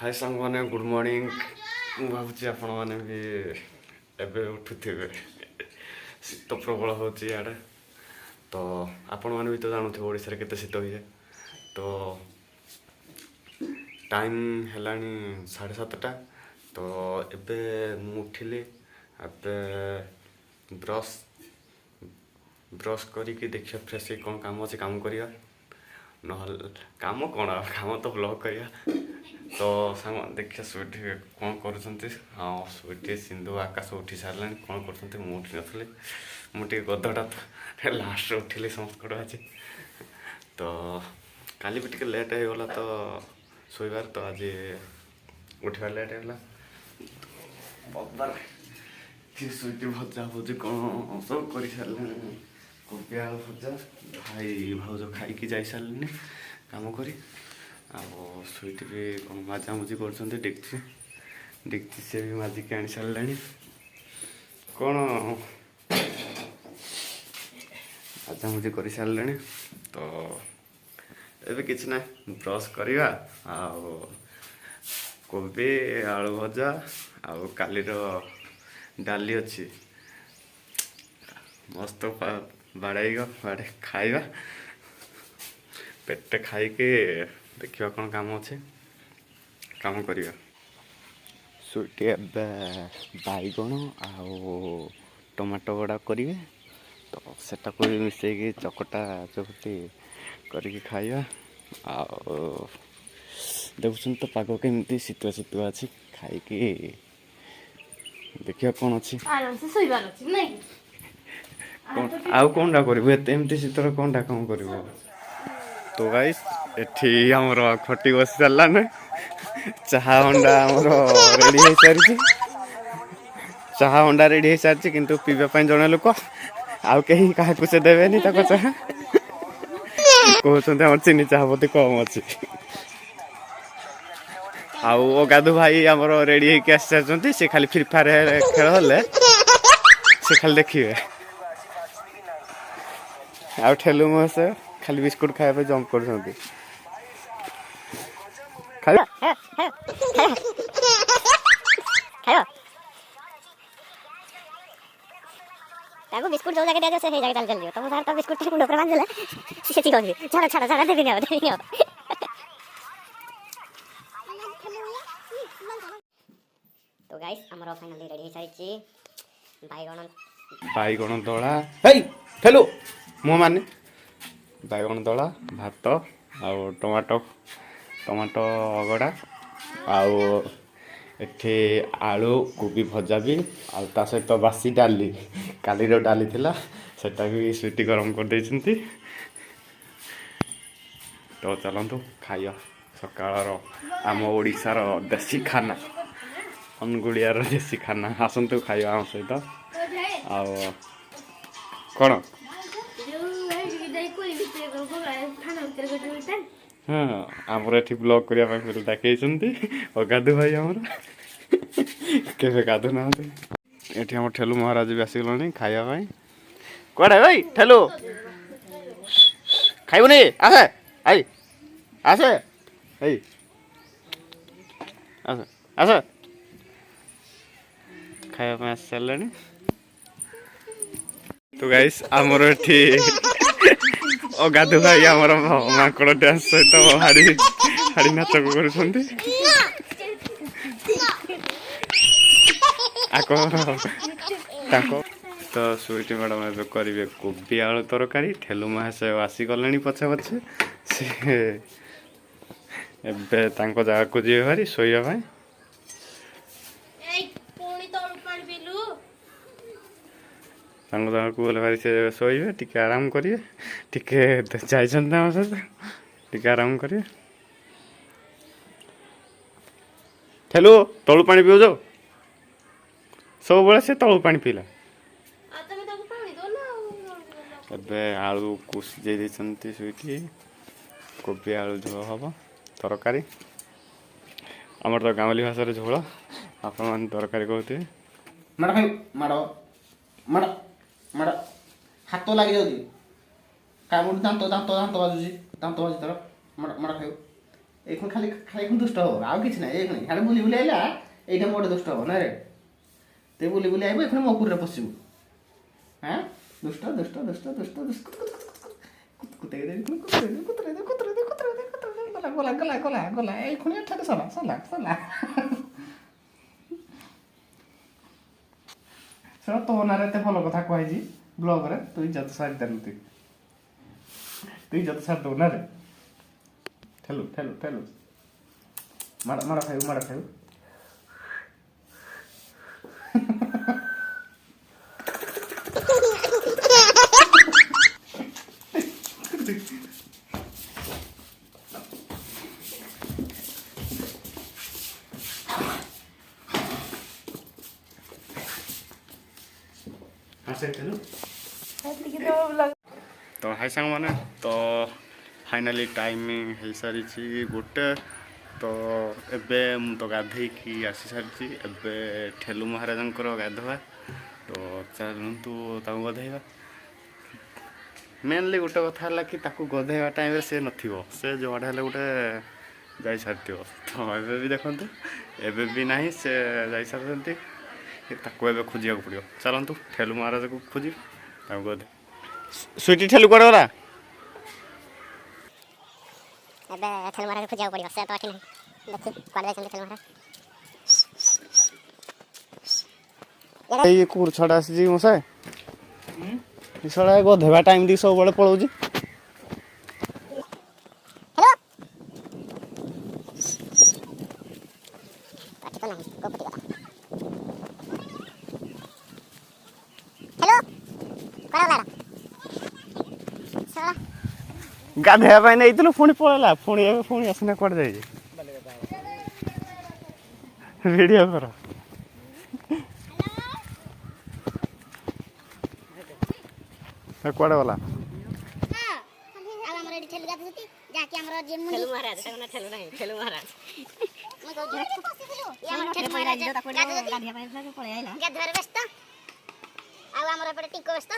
हाय सांग मैंने good morning भावुँ आपण मैंने भी एबे उठुवे शीत प्रबल होड़े तो आपण मैंने भी तो जानते ओडिशा केते शीत हुए तो टाइम हेलानी 7:30 तो एबे मु उठिली एबे ब्रश ब्रश करिकी देखिए फ्रेश कौन काम अच्छे काम करिया ना काम कौन काम तो ब्लॉग करिया तो सांग देखिए स्वीटी कौन कर हाँ स्वीटी सिंधु आकाश उठी सारे कौन कर उठी नी मुझे गदटा लास्ट उठिली समस्त आज तो काली भी टे लेट होगला तो शोबार तो आज उठा लेट होगा स्वीटी भजा भुजी कौन सब कर सारे कोबी आलू भजा भाई भाउज खाई जाई सारे काम करी स्वीट भी कौन मजामुजी कर डेक्ची से भी माजिक आनी सारे कौन मजामुजी कर सारे तो एबे किछ ना ब्रश करवा कोबी आलू भजा आउ कालीर डाली अच्छी मस्त बाड़े बाड़े खाइबा पेटे खाइके देखिए कौन काम अच्छे काम करवा स्वीटी बैगण आउ टमाटो बड़ा करेंगे तो सेटा को मिसेगी चकटा चकटी करके खाइबा देखुन तो पाग केमती शीतुआ शीतुआ अच्छी खाइकी देखिए कौन अच्छी आउ कौन टा करमती शीतर कौन टा कौन कर तो गाइस एठी हमर खटी बस चलला न चाहा अंडा हमर रेडी हो सारी चाहा अंडा रेडी हो सारी किंतु पीबा पई जणे लोक आउ कहीं काहा कुछ देबेनी तको चाहा कहते हमर चीनी चाहा पति कम अच्छी आउ गाधु भाई हमर रेडी होके आसी सारी से खाली फ्री फायर खेल हेले से खाली देखिए आउ ठेलु मो से खाली बिस्कुट खाया जंप कर बिस्कुट जो जगह से हे जगह चल लियो तो सार तो बिस्कुट मुंड पर बांधले से ठीक होगी छाड़ा छाड़ा छाड़ा देबी न तो गाइस हमरो फाइनली रेडी हो सारी बैगण दला हे ठेलु मो माने बैगण दला भात आउ टमाटो टमाटो अगड़ा आउ एठी आलू कोबी भजा भी आ ता सहित बासी डाली कालीर डाली थिला सेटा भी स्वीटी गरम कर देइछंती तो चलंतु खाइया सकाळर आम ओडिशार देसी खाना अनुगुड़ियार देसी खाना आसंतु खाइया आम सहित आ कौन हाँ आमर एठी ब्लॉग करने देखते गाधु भाई आमर के गाधु ना एठी हम ठेलु महाराज भी आसगला खावाई कड़े भाई ठेलु खाइबुनी आसे आई आसे आई आसे आसे खाया आस सारे तो गाइस आमर एठी गाधु भाई आमर माकड़ डांस सहित हाड़ी हाड़ी नाच कर तो स्वीटी मैडम ए करेंगे कोबी आलू तरकारी ठेलु महाशय आसीगले पछे पछे से एबे जगह को जी भारी शोवा जगह को गले भारी से शोबे टिके आराम करेंगे टिके टिके आराम करेंगे ठेलु तलु पानी पिओ जाओ सब बड़े से तलु पानी पीला एबे आलू को सिझे देछंती स्वीटी कोबी आलू झोल हम तरकारी आमर तो गाँवली भाषा झोल आप तरकारी कहते माड़ खाई माड़ माड़ माड़ हाथ लगे जाऊँगी क्या दांत दांत दांत बाजुची दांत बाजी तर माड़ माड़ खाई এখন খালি খালি এখন দুষ্ট হব ଆଉ କିଛି ନାହିଁ এখন ଖାଲି ବୁଲି ବୁଲି ଆଇଲା ଏଇଟା ମୋ ଗୋଟେ ଦୁଷ୍ଟ ହବ ନା ରେ ତେ ବୁଲି ବୁଲି ଆଇବ এখন ମୋ କୁକୁରରେ ପଶିବୁ ହଁ ଦୁଷ୍ଟ ଦୁଷ୍ଟ ଦୁଷ୍ଟ ଦୁଷ୍ଟ ଦୁଷ୍ଟ ଗଲା ଗଲା ଗଲା ଗଲା ଏଇ ଖୁଣି ଏଠାରେ ସଲା ସଲା ସଲା ଶୁଣ ତୋ ନାଁରେ ଏତେ ଭଲ କଥା କୁହାହେଇଛି ବ୍ଲଗରେ ତୁ ଇଜ୍ଜତ ସାରିଦେଲୁ ତୁ ଇଜ୍ଜତ ସାରିଦେବୁ ନା ରେ ଠେଲୁ ଠେଲୁ ଠେଲୁ ମାଡ଼ ଖାଇବୁ ମାଡ଼ ଖାଇବୁ ତ ହାଇ ସାଙ୍ଗମାନେ ତ ଫାଇନାଲି ଟାଇମ୍ ହେଇସାରିଛି ଗୋଟେ ତ ଏବେ ମୁଁ ତ ଗାଧେଇକି ଆସି ସାରିଛି ଏବେ ଠେଲୁ ମହାରାଜଙ୍କର ଗାଧୁଆ ତ ଚାଲନ୍ତୁ ତାକୁ ଗାଧେଇବା ମେନଲି ଗୋଟେ କଥା ହେଲା କି ତାକୁ ଗାଧେଇବା ଟାଇମ୍ରେ ସେ ନଥିବ ସେ ଯୁଆଡ଼େ ହେଲେ ଗୋଟେ ଯାଇସାରିଥିବ ତ ଏବେ ବି ଦେଖନ୍ତୁ ଏବେ ବି ନାହିଁ ସେ ଯାଇସାରିଛନ୍ତି ତାକୁ ଏବେ ଖୋଜିବାକୁ ପଡ଼ିବ ଚାଲନ୍ତୁ ଠେଲୁ ମହାରାଜକୁ ଖୋଜି ତାକୁ ଗାଧେ ସୁଇଟି ଠେଲୁ କୁଆଡ଼େ ଗଲା ଏବେ ଠେଲୁ ମହାରାଜ ଖୋଜିବାକୁ ପଡ଼ିବ ସେ ତ ଏଠି ନାହିଁ ଦେଖି କୁଆଡ଼େ ଯାଇଛନ୍ତି ଠେଲୁ ମହାରାଜ ଏଇ କୁକୁର ଛଡ଼ା ଆସିଛି ମୋ ସାର୍ ଛଡ଼ା ଗଧେଇବା ଟାଇମ୍ ଦେଇକି ସବୁବେଳେ ପଳାଉଛି ଗାଧେଇବା ପାଇଁ ନେଇଥିଲୁ ପୁଣି ପଳେଇଲା ପୁଣି ଏବେ ପୁଣି ଆସିନା କୁଆଡ଼େ ଯାଇଛି ଭିଡ଼ିଓ କର କୁଆଡ଼େ ଗଲା ଆଉ ଆମର ଏପଟେ ଟିଙ୍କ ବ୍ୟସ୍ତ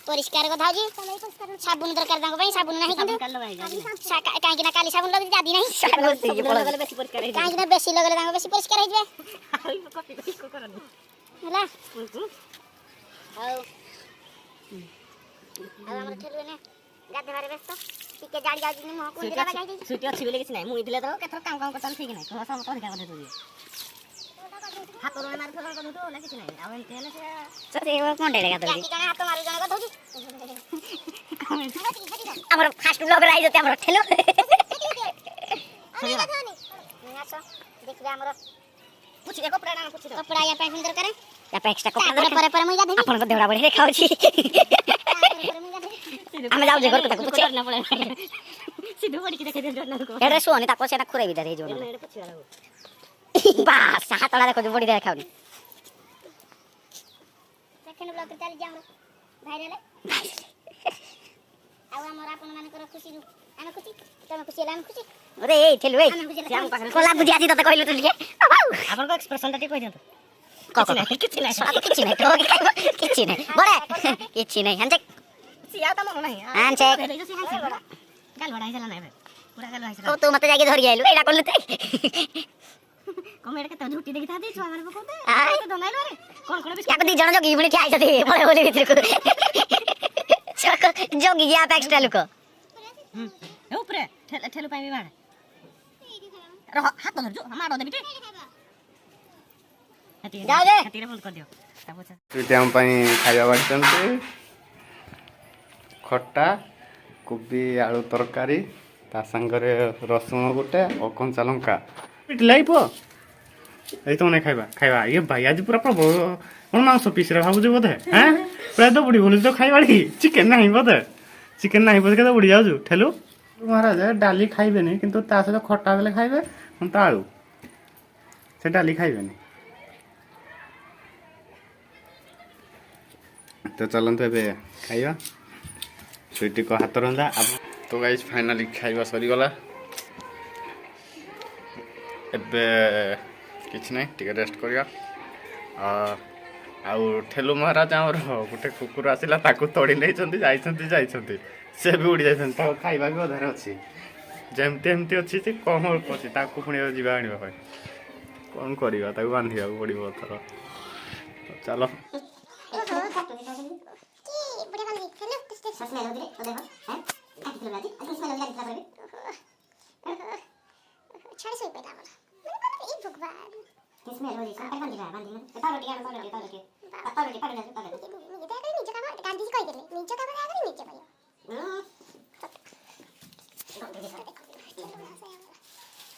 ପରିଷ୍କାର କଥା ହଉଛି ସାବୁନ ଦରକାର ତାଙ୍କ ପାଇଁ ସାବୁନ ନାହିଁ କିନ୍ତୁ କାହିଁକି ନା କାଲି ସାବୁନ ଲଗେଇଛି ଆଜି ନାହିଁ କାହିଁକି ନା ବେଶୀ ଲଗେଇଲେ ତାଙ୍କ ବେଶୀ ପରିଷ୍କାର ହେଇଯିବେ ହେଲା ଆଉ ଆମର ଠେଲୁ ଏନେ ଗାଧେବାରେ ବ୍ୟସ୍ତ ଟିକେ ଜାଳି ଯାଉଛି ମୁହଁ କୁଣ୍ଡି ଦେବା ଯାଇ ସୁଟି ଅଛି ବୋଲି କିଛି ନାହିଁ ମୁଁ ଇଥିଲେ ତ କେଥର କାମ କରୁଛନ୍ତି ଠିକ ନାହିଁ ସମସ୍ତ ଅଧିକା କଥା ଦେଉଛି ହାତ ରେ ମାରି ଫେର କରୁଛୁ ନା କିଛି ନାହିଁ ଆଉ ଏମିତି ହେଲେ ସେ କଣ୍ଡେଇରେ ଗାଧଉଛି ଜଣେ ହାତ ମାରୁ ଜଣେ ଗାଧଉଛି ଆମର ଫାଷ୍ଟ ବ୍ଲଗ ରେ ଆଇଛନ୍ତି ଆମର ଠେଲୁ ଦେଖିବେ ଆମର ପୁଛି କପଡ଼ା ନା ପୁଛି କପଡ଼ା ୟା ପାଇଁ ଦରକାର ୟା ପାଇଁ ଏକ୍ସଟ୍ରା କପଡ଼ା ପରେ ପରେ ମୁଁ ଗାଧେଇବି ଆପଣଙ୍କ ଦେହଟା ବଢି ଦେଖାଉଛି ଆମେ ଯାଉଛେ ଘରକୁ ତାକୁ ପୁଛି ନା ପଳେଇ ସିଧୁ ପଡ଼ିକି ଦେଖେଇ ଦିଅନ୍ତୁ ଏଟା ଶୁଅନି ତାକୁ ସେଟା ଖୁରେଇ ଭିତରେ ହେଇଯିବ ବାସ୍ ହାତଟା ଦେଖୁଛୁ ବଡି ଦେଖାଉନି ସେକେଣ୍ଡ ବ୍ଲକ୍ ରେ ଚାଲିଛି ଆମର ଭାଇରାଲ ଆଉ ଆମର ଆପଣମାନଙ୍କର ଖୁସିରୁ ଆମେ ଖୁସି ତମେ ଖୁସି ହେଲେ ଆମେ ଖୁସି ଅରେ ଏଇ ଠେଲୁ ଏଇ କଲା ବୁଝି ଆଜି ତତେ କହିଲୁ ତୁ ଟିକେ ଆପଣଙ୍କ ଏକ୍ସପ୍ରେସନଟା ଟିକେ କହିଦିଅନ୍ତୁ କିଛି ନାହିଁ କିଛି ନାହିଁ ବଡେ କିଛି ନାହିଁ ହାଣ୍ଡେକ୍ ସିଆ ତ ମନ ନାହିଁ ହାଣ୍ଡେକ୍ ଗାଲବଡା ହେଇଥିଲା ନାହିଁ ପୁରା ଗାଲବା ହେଇଥିଲା ତୁ ମତେ ଯାଇକି ଧରି ଆଇଲୁ ଏଇଟା କଲୁ ତେ କମେଡ କେତେ ଝୁଟି ଦେଖି ଥାନ୍ତି ଛୁଆ ମାନେ ପକଉତେ ଆଇ ଦନାଇଲ ରେ କୋନ କୋନ ବିସ୍କୁଟ ଦି ଜଣ ଜଗି ପୁଣି ଖାଇ જતી ପଳେ બોલી ଭିତରକୁ ଜଗି ગયા એક્સ્ટ્રા લોકો એ ઉપરે ઠેલું પાઈ બાણ રહ હાથ ધરજો મારો દે બીટે જાઓ દે હાથીરે બંધ કરી ଦିଅ ସୁଇଟି ଆମ ପାଇଁ ଖାଇବା ବାଢ଼ିଛନ୍ତି ଖଟା କୋବି ଆଳୁ ତରକାରୀ ତା ସାଙ୍ଗରେ ରସୁଣ ଗୋଟେ ଓ କଞ୍ଚା ଲଙ୍କା ପିଟିଲା ପୁଅ ଏଇ ତ ନାଇଁ ଖାଇବା ଖାଇବା ଇଏ ଭାଇ ଆଜି ପୁରା ପ୍ରବଳ କ'ଣ ମାଂସ ପିସରେ ଭାବୁଛୁ ବୋଧେ ହଁ ପୁରା ତ ବୁଡ଼ି ବୁଲି ତ ଖାଇବାଡ଼ି ଚିକେନ୍ ନାହିଁ ବୋଧେ ଚିକେନ୍ ନାହିଁ ବୋଧେ କେତେ ବୁଡ଼ି ଯାଉଛୁ ଠେଲୁ ମହାରାଜ ଡାଲି ଖାଇବେନି କିନ୍ତୁ ତା ସହିତ ଖଟା ଦେଲେ ଖାଇବେ ତ ଆଳୁ ସେ ଡାଲି ଖାଇବେନି ତ ଚାଲନ୍ତୁ ଏବେ ଖାଇବା ସୁଇଟିଙ୍କ ହାତ ରନ୍ଧା ତ ଗାଇସ୍ ଫାଇନାଲି ଖାଇବା ସରିଗଲା ଏବେ କିଛି ନାହିଁ ଟିକେ ରେଷ୍ଟ କରିବା ଆଉ ଠେଲୁ ମହାରାଜ ଆମର ଗୋଟେ କୁକୁର ଆସିଲା ତାକୁ ତଡ଼ି ନେଇଛନ୍ତି ଯାଇଛନ୍ତି ସେ ବି ଉଡ଼ି ଯାଇଛନ୍ତି। ତାକୁ ଖାଇବା ବି ଅଧାରେ ଅଛି, ଯେମିତି ଏମିତି ଅଛି ଯେ କମ ଅଳ୍ପ ଅଛି, ତାକୁ ପୁଣି ଯିବା ଆଣିବା ପାଇଁ। କ'ଣ କରିବା, ତାକୁ ବାନ୍ଧିବାକୁ ପଡ଼ିବ ଏଥର। ଚାଲ ଛାଡ଼ି ଶୋଇପଇଲା ଆମର ଏଇ ଭଗବାନ ନିଜ କାମ ଗାନ୍ଧିଜୀ କହିଦେଲେ ନିଜ କାମ ଆଗରେ ନିଜେ କରିବ।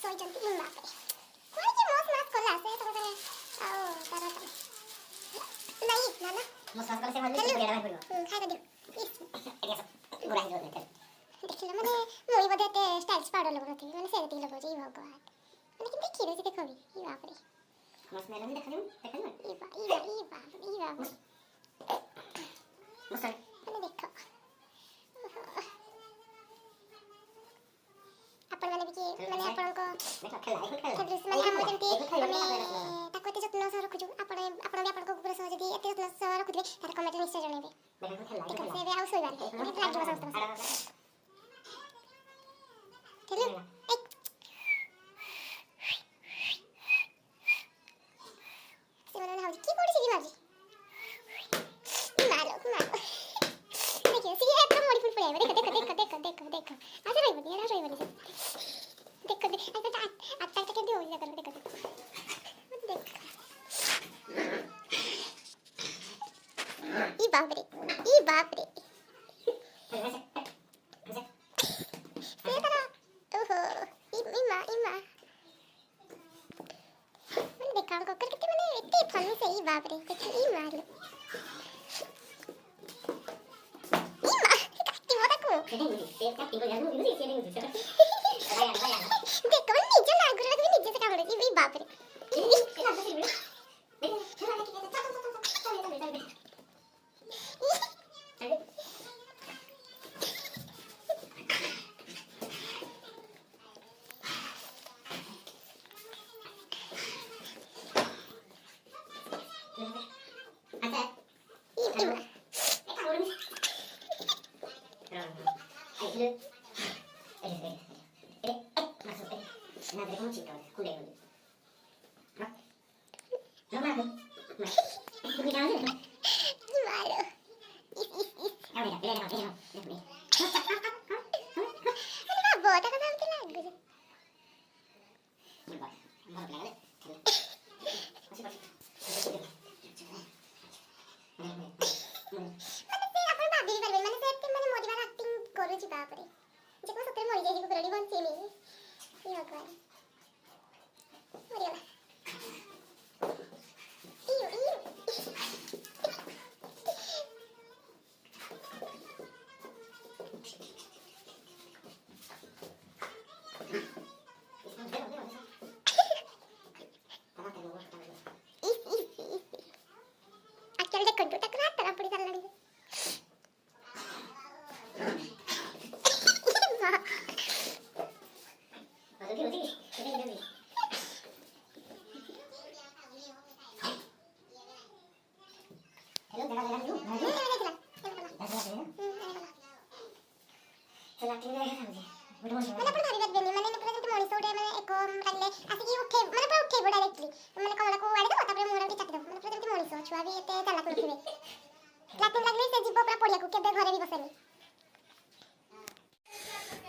ଶୋଇଛନ୍ତି ମୋ ମାପରେ କ'ଣ କି ମସ୍ ମାସ୍ କଲା ସେ ତାପରେ ଆଉ ତାର ନାଇଁ ନା ନା ଖାଇବା ଦିଅ ଦେଖିଲ ମାନେ ମୁଁ ବୋଧେ ଏତେ ଷ୍ଟାଇଲିଶ ପାଉଡର ଲଗାଉନଥିବି, ମାନେ ସେତିକି ଲଗାଉଛି। ଭଗବାନ ମାନେ କେମିତି କ୍ଷୀର ସେ ଦେଖବି ଇ ବାପରେ ଦେଖ ଆପଣମାନେ ବି କିଏ ମାନେ ଆପଣଙ୍କ ମାନେ ଆମର ଯେମିତି ଆମେ ତାକୁ ଏତେ ଯତ୍ନ ସହ ରଖୁଛୁ, ଆପଣ ବି ଆପଣଙ୍କ କୁକୁର ସହ ଯଦି ଏତେ ଯତ୍ନ ସହ ରଖୁଥିବେ ତାହେଲେ କମେଣ୍ଟରେ ନିଶ୍ଚୟ ଜଣାଇବେ। ଠିକ ଅଛି ଏବେ ଆଉ ଶୋଇବାନି ଲାଗିବ ସମସ୍ତଙ୍କ ସେମାନେ ଭାବୁଛି କି ପଡ଼ିଛି କି ଭାବୁଛି ମାଲୋ ଦେଖିବ ସିଏ ଏଥର ମୋଡ଼ି ଫୁଣି ପଳେଇବ। ଦେଖ ଆସ ରହିବନି ଦେଖ ଆଟ୍ଟା କେମିତି ହଉଛି ଦେଖ ଇ ବାପରେ ସେ ତାର ଓହୋ ଇମା ମାନେ ଦେଖ ଆମ କକର କେତେ ମାନେ ଏତେ ଫନି ସେ ଇ ବାପରେ ଦେଖ ଇ ମାଲୋ देखो निजे लागू रहा निजे से कामड़े जी बाप रे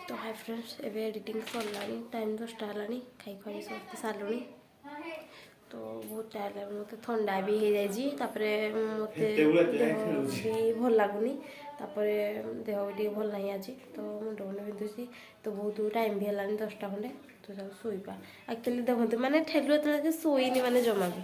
तो हाय फ्रेंड्स एवं एडिटिंग सरला टाइम 10टा है खाई खाई समस्त सारे तो बहुत टाइम लगे मत थंडा भी हो जाए मत भी भल लगुनि देह भी भल ना आज तो मुंड मुंड बिंधुची तो बहुत टाइम भी है 10टा खंडे तो सब शोपा एक्चुअली देखते मैंने ठेलु एत शोनी मैंने जमा भी